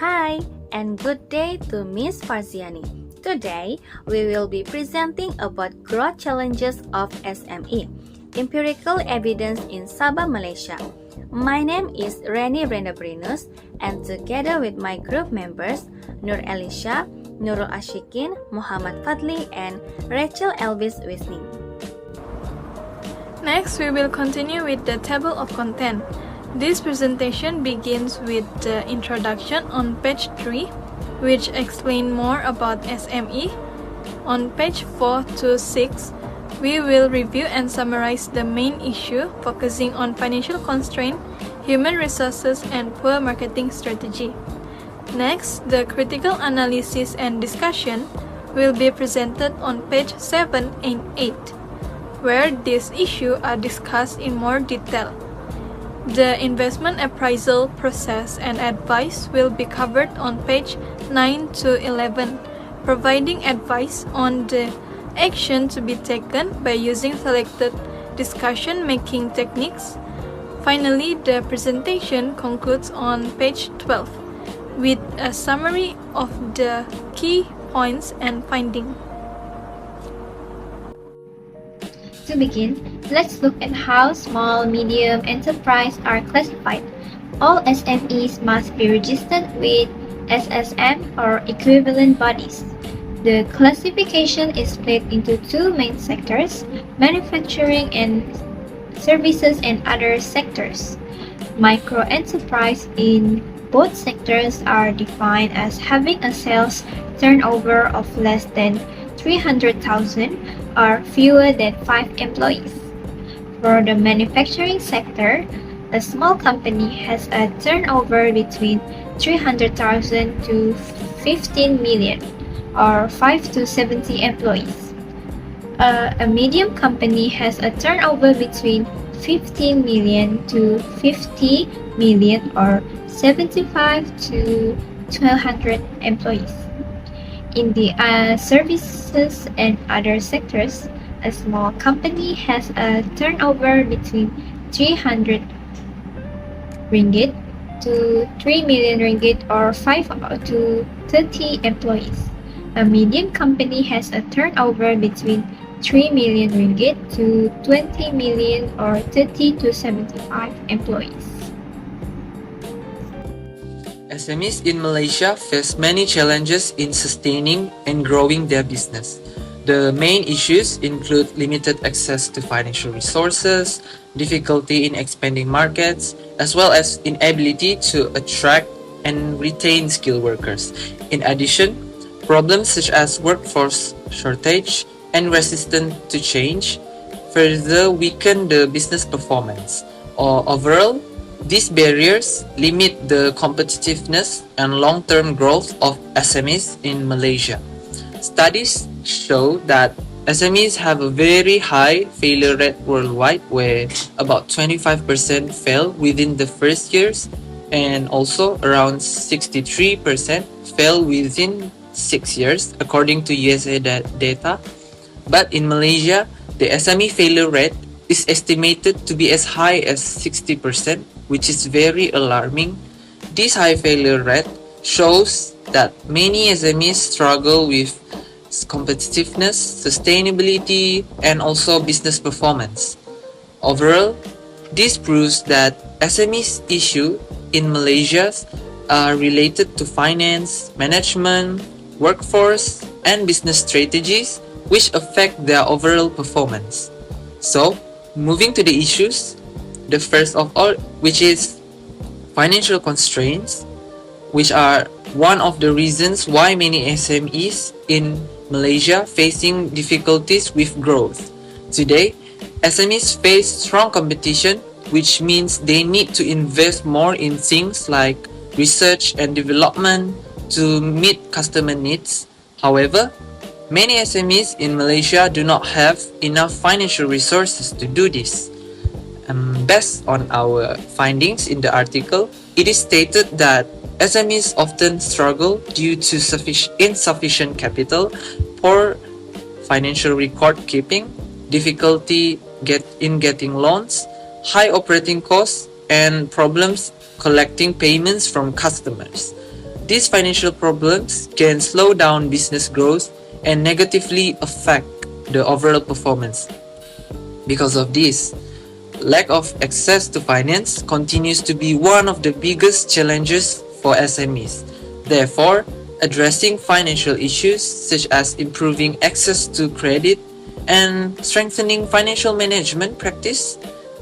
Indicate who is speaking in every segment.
Speaker 1: Hi and good day to Miss Farziani. Today, we will be presenting about growth challenges of SME, empirical evidence in Sabah, Malaysia. My name is Reni Brendabrinus and together with my group members Nur Elisha, Nurul Ashikin, Muhammad Fadli and Rachel Elvis Wisning.
Speaker 2: Next, we will continue with the table of content. This presentation begins with the introduction on page 3, which explains more about SME. On page 4 to 6, we will review and summarize the main issue, focusing on financial constraint, human resources, and poor marketing strategy. Next, the critical analysis and discussion will be presented on page 7 and 8, where these issues are discussed in more detail. The investment appraisal process and advice will be covered on page 9 to 11, providing advice on the action to be taken by using selected discussion-making techniques. Finally, the presentation concludes on page 12 with a summary of the key points and findings.
Speaker 3: To begin, let's look at how small, medium enterprise are classified. All SMEs must be registered with SSM or equivalent bodies. The classification is split into two main sectors, manufacturing and services and other sectors. Micro enterprise in both sectors are defined as having a sales turnover of less than 300,000 or fewer than 5 employees. For the manufacturing sector, a small company has a turnover between 300,000 to 15 million or 5 to 70 employees. A medium company has a turnover between 15 million to 50 million or 75 to 1,200 employees. In the services and other sectors, a small company has a turnover between 300 ringgit to 3 million ringgit or 5 to 30 employees. A medium company has a turnover between 3 million ringgit to 20 million or 30 to 75 employees.
Speaker 4: SMEs in Malaysia face many challenges in sustaining and growing their business. The main issues include limited access to financial resources, difficulty in expanding markets, as well as inability to attract and retain skilled workers. In addition, problems such as workforce shortage and resistance to change further weaken the business performance. Overall, these barriers limit the competitiveness and long-term growth of SMEs in Malaysia. Studies show that SMEs have a very high failure rate worldwide, where about 25% fail within the first years and also around 63% fail within 6 years, according to USA data. But in Malaysia, the SME failure rate is estimated to be as high as 60%, which is very alarming. This high failure rate shows that many SMEs struggle with competitiveness, sustainability, and also business performance. Overall, this proves that SMEs issue in Malaysia are related to finance, management, workforce, and business strategies, which affect their overall performance. So, moving to the issues, the first of all, which is financial constraints, which are one of the reasons why many SMEs in Malaysia facing difficulties with growth. Today, SMEs face strong competition, which means they need to invest more in things like research and development to meet customer needs. However, many SMEs in Malaysia do not have enough financial resources to do this. Based on our findings in the article, it is stated that SMEs often struggle due to insufficient capital, poor financial record keeping, difficulty in getting loans, high operating costs, and problems collecting payments from customers. These financial problems can slow down business growth and negatively affect the overall performance. Because of this, lack of access to finance continues to be one of the biggest challenges for SMEs. Therefore, addressing financial issues such as improving access to credit and strengthening financial management practice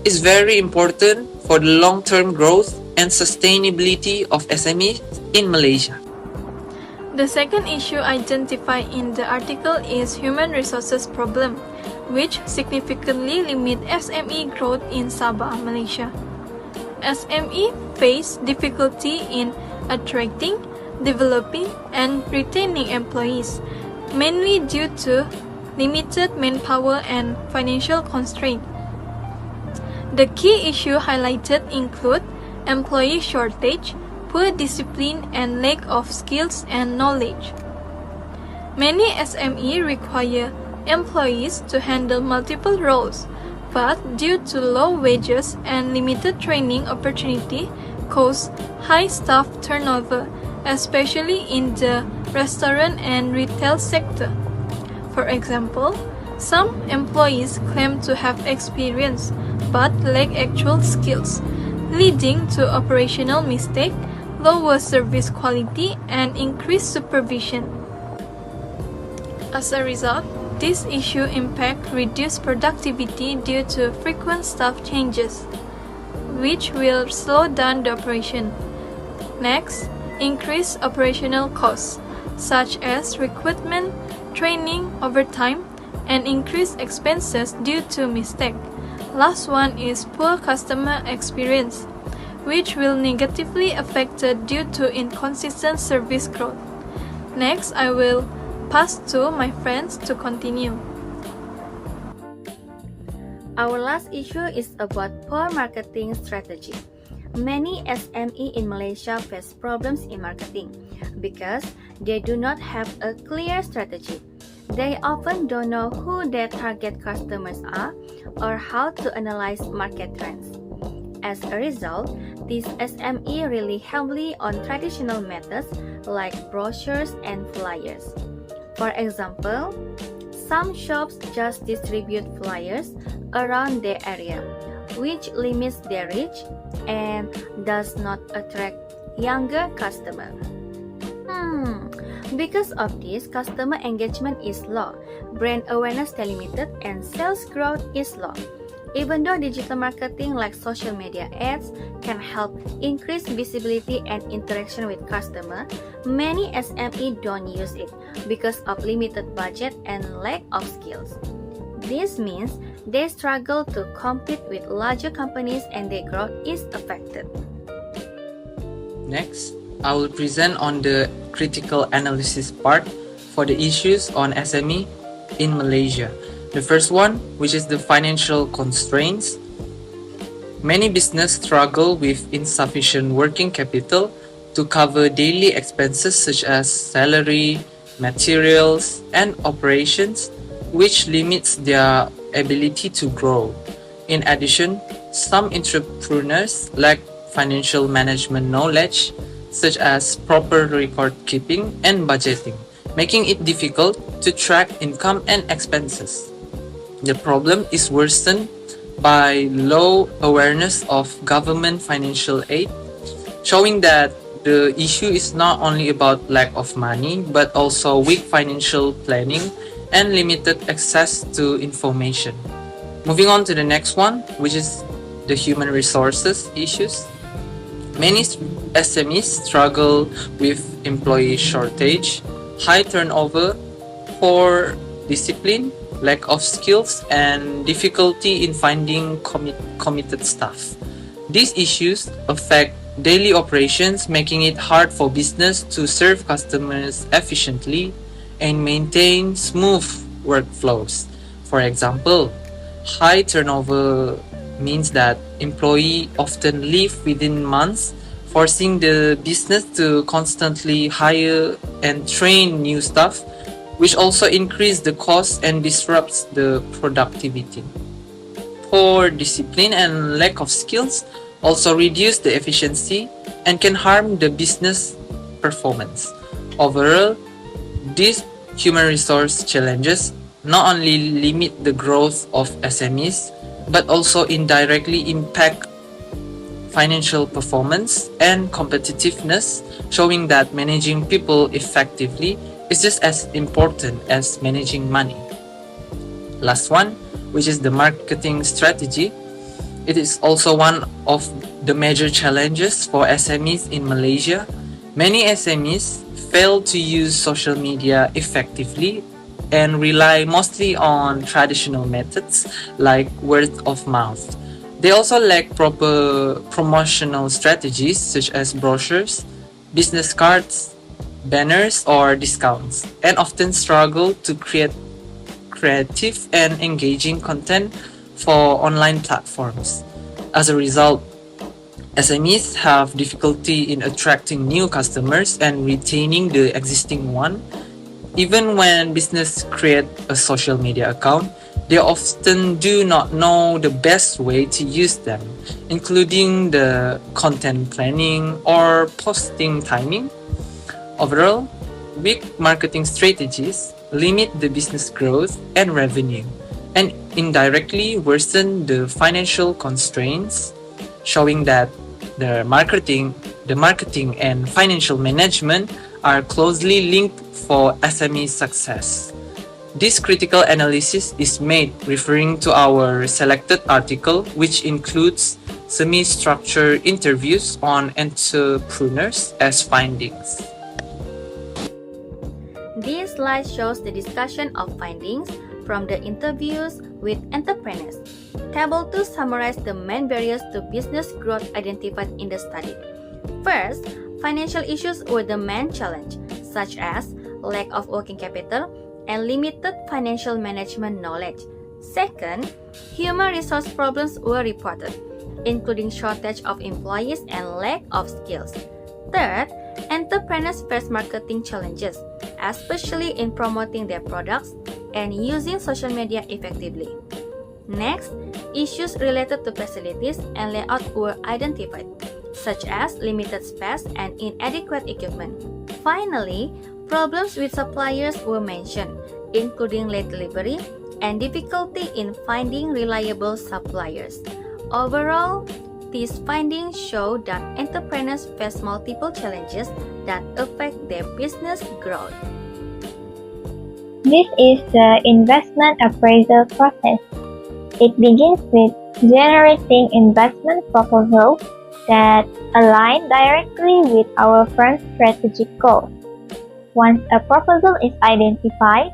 Speaker 4: is very important for the long-term growth and sustainability of SMEs in Malaysia.
Speaker 2: The second issue identified in the article is human resources problem, which significantly limit SME growth in Sabah, Malaysia. SME face difficulty in attracting, developing, and retaining employees, mainly due to limited manpower and financial constraints. The key issue highlighted include employee shortage, poor discipline, and lack of skills and knowledge. Many SME require employees to handle multiple roles, but due to low wages and limited training opportunity, cause high staff turnover, especially in the restaurant and retail sector. For example, some employees claim to have experience but lack actual skills, leading to operational mistakes, lower service quality, and increased supervision. As a result, this issue impact reduced productivity due to frequent staff changes, which will slow down the operation. Next, increase operational costs, such as recruitment, training, overtime, and increased expenses due to mistake. Last one is poor customer experience, which will negatively affected due to inconsistent service growth. Next, I will pass to my friends to continue.
Speaker 1: Our last issue is about poor marketing strategy. Many SME in Malaysia face problems in marketing because they do not have a clear strategy. They often don't know who their target customers are or how to analyze market trends. As a result, these SME rely heavily on traditional methods like brochures and flyers. For example, some shops just distribute flyers around their area, which limits their reach and does not attract younger customers. Because of this, customer engagement is low, brand awareness limited, and sales growth is low. Even though digital marketing like social media ads can help increase visibility and interaction with customers, many SME don't use it because of limited budget and lack of skills. This means they struggle to compete with larger companies and their growth is affected.
Speaker 4: Next, I will present on the critical analysis part for the issues on SME in Malaysia. The first one, which is the financial constraints. Many businesses struggle with insufficient working capital to cover daily expenses such as salary, materials, and operations, which limits their ability to grow. In addition, some entrepreneurs lack financial management knowledge, such as proper record keeping and budgeting, making it difficult to track income and expenses. The problem is worsened by low awareness of government financial aid, showing that the issue is not only about lack of money, but also weak financial planning and limited access to information. Moving on to the next one, which is the human resources issues. Many SMEs struggle with employee shortage, high turnover, poor discipline, lack of skills, and difficulty in finding committed staff. These issues affect daily operations, making it hard for business to serve customers efficiently and maintain smooth workflows. For example, high turnover means that employees often leave within months, forcing the business to constantly hire and train new staff, which also increase the cost and disrupts the productivity. Poor discipline and lack of skills also reduce the efficiency and can harm the business performance. Overall, these human resource challenges not only limit the growth of SMEs but also indirectly impact financial performance and competitiveness, showing that managing people effectively is just as important as managing money. Last one, which is the marketing strategy. It is also one of the major challenges for SMEs in Malaysia. Many SMEs fail to use social media effectively and rely mostly on traditional methods like word of mouth. They also lack proper promotional strategies such as brochures, business cards, banners, or discounts, and often struggle to create creative and engaging content for online platforms. As a result, SMEs have difficulty in attracting new customers and retaining the existing one. Even when business create a social media account, they often do not know the best way to use them, including the content planning or posting timing. Overall, weak marketing strategies limit the business growth and revenue, and indirectly worsen the financial constraints, showing that the marketing and financial management are closely linked for SME success. This critical analysis is made referring to our selected article, which includes semi-structured interviews on entrepreneurs as findings.
Speaker 1: This slide shows the discussion of findings from the interviews with entrepreneurs. Table 2 summarizes the main barriers to business growth identified in the study. First, financial issues were the main challenge, such as lack of working capital and limited financial management knowledge. Second, human resource problems were reported, including shortage of employees and lack of skills. Third, entrepreneurs face marketing challenges, especially in promoting their products and using social media effectively. Next, issues related to facilities and layout were identified, such as limited space and inadequate equipment. Finally, problems with suppliers were mentioned, including late delivery and difficulty in finding reliable suppliers. Overall, these findings show that entrepreneurs face multiple challenges that affect their business growth.
Speaker 3: This is the investment appraisal process. It begins with generating investment proposals that align directly with our firm's strategic goals. Once a proposal is identified,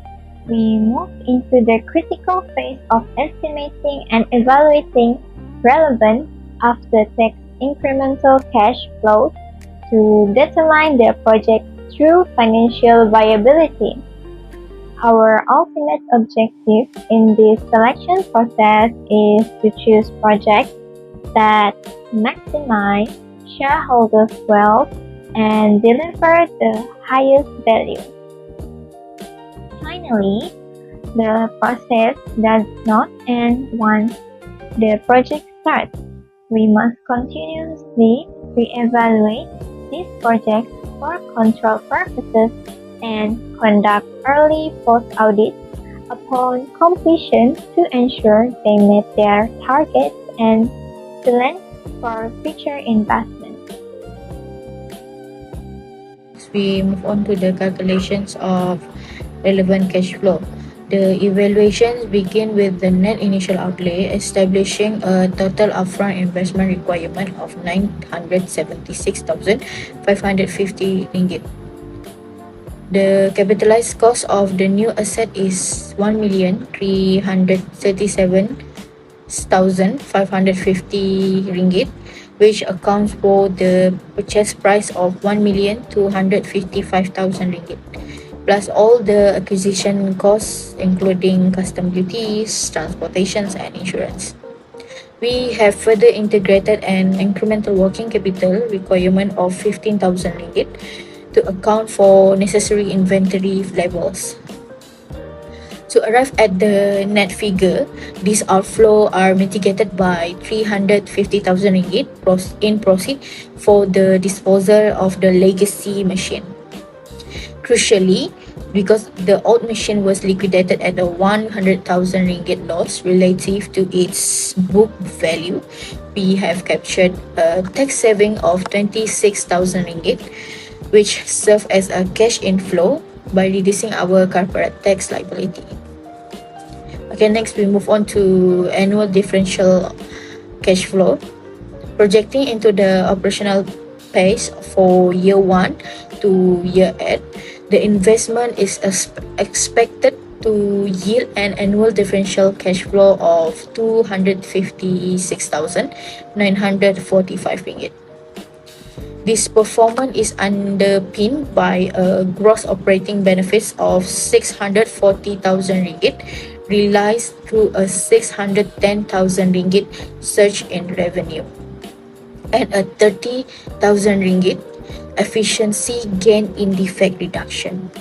Speaker 3: we move into the critical phase of estimating and evaluating relevant after-tax incremental cash flows to determine the project's true financial viability. Our ultimate objective in this selection process is to choose projects that maximize shareholders' wealth and deliver the highest value. Finally, the process does not end once the project starts. We must continuously reevaluate these projects for control purposes and conduct early post-audits upon completion to ensure they met their targets and plan for future investment.
Speaker 5: We move on to the calculations of relevant cash flow. The evaluations begin with the net initial outlay, establishing a total upfront investment requirement of 976,550 ringgit. The capitalized cost of the new asset is 1,337,550 ringgit, which accounts for the purchase price of 1,255,000 ringgit, plus all the acquisition costs including custom duties, transportations, and insurance. We have further integrated an incremental working capital requirement of 15,000 ringgit to account for necessary inventory levels. To arrive at the net figure, these outflows are mitigated by 350,000 ringgit in proceed for the disposal of the legacy machine. Crucially, because the old machine was liquidated at a 100,000 ringgit loss relative to its book value, we have captured a tax saving of 26,000 ringgit, which serve as a cash inflow by reducing our corporate tax liability. Okay, next we move on to annual differential cash flow. Projecting into the operational pace for year 1 to year 8, the investment is expected to yield an annual differential cash flow of 256,945 ringgit. This performance is underpinned by a gross operating benefits of 640,000 ringgit realized through a 610,000 ringgit surge in revenue and a 30,000 ringgit efficiency gain in defect reduction.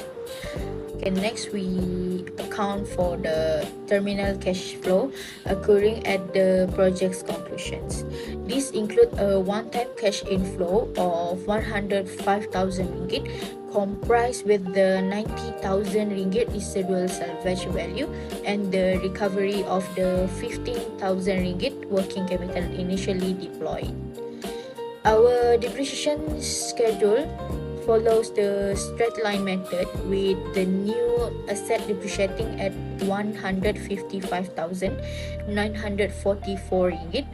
Speaker 5: Okay, next we account for the terminal cash flow occurring at the project's conclusions. These include a one-time cash inflow of 105,000 ringgit comprised with the 90,000 ringgit residual salvage value and the recovery of the 15,000 ringgit working capital initially deployed. Our depreciation schedule follows the straight line method with the new asset depreciating at 155,944 ringgit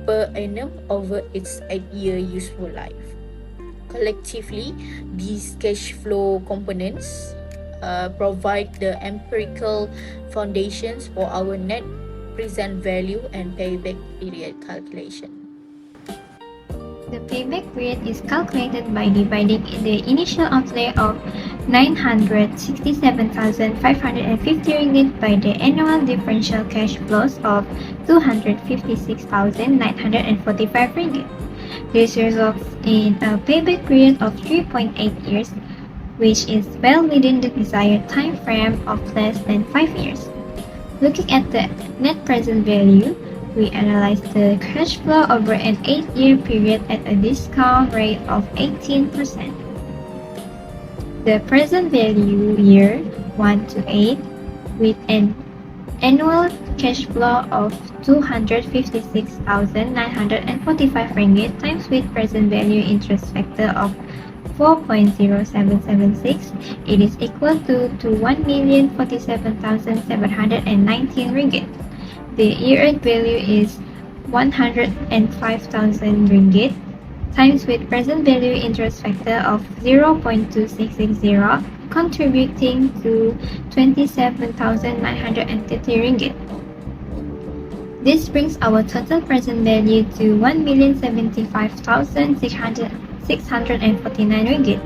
Speaker 5: per annum over its 8-year useful life. Collectively, these cash flow components provide the empirical foundations for our net present value and payback period calculation.
Speaker 3: The payback period is calculated by dividing the initial outlay of 967,550 ringgit by the annual differential cash flows of 256,945 ringgit. This results in a payback period of 3.8 years, which is well within the desired time frame of less than 5 years. Looking at the net present value, we analyze the cash flow over an 8-year period at a discount rate of 18%. The present value year 1 to 8 with an annual cash flow of 256,945 ringgit times with present value interest factor of 4.0776, it is equal to 1,047,719 ringgit. The year-end value is 105,000 ringgit times with present value interest factor of 0.2660, contributing to 27,930 ringgit. This brings our total present value to 1,075,649 ringgit.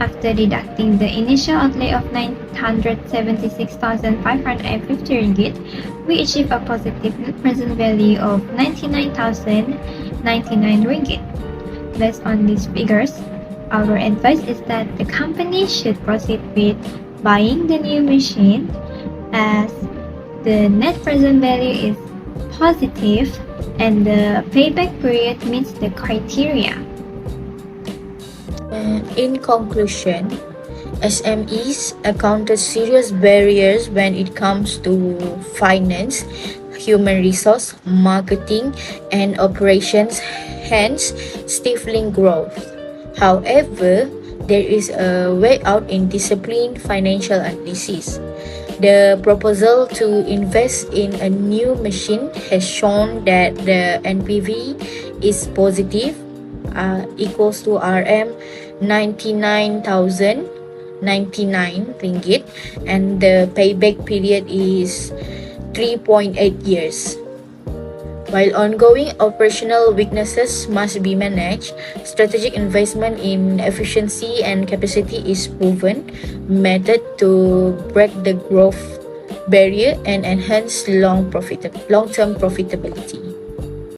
Speaker 3: After deducting the initial outlay of 976,550 ringgit, we achieve a positive present value of 99,099 ringgit. Based on these figures, our advice is that the company should proceed with buying the new machine as the net present value is positive and the payback period meets the criteria.
Speaker 5: In conclusion, SMEs encounter serious barriers when it comes to finance, human resource, marketing, and operations, hence stifling growth. However, there is a way out in disciplined financial analysis. The proposal to invest in a new machine has shown that the NPV is positive, equals to RM 99,099 ringgit, and the payback period is 3.8 years. While ongoing operational weaknesses must be managed, strategic investment in efficiency and capacity is proven method to break the growth barrier and enhance long-term profitability.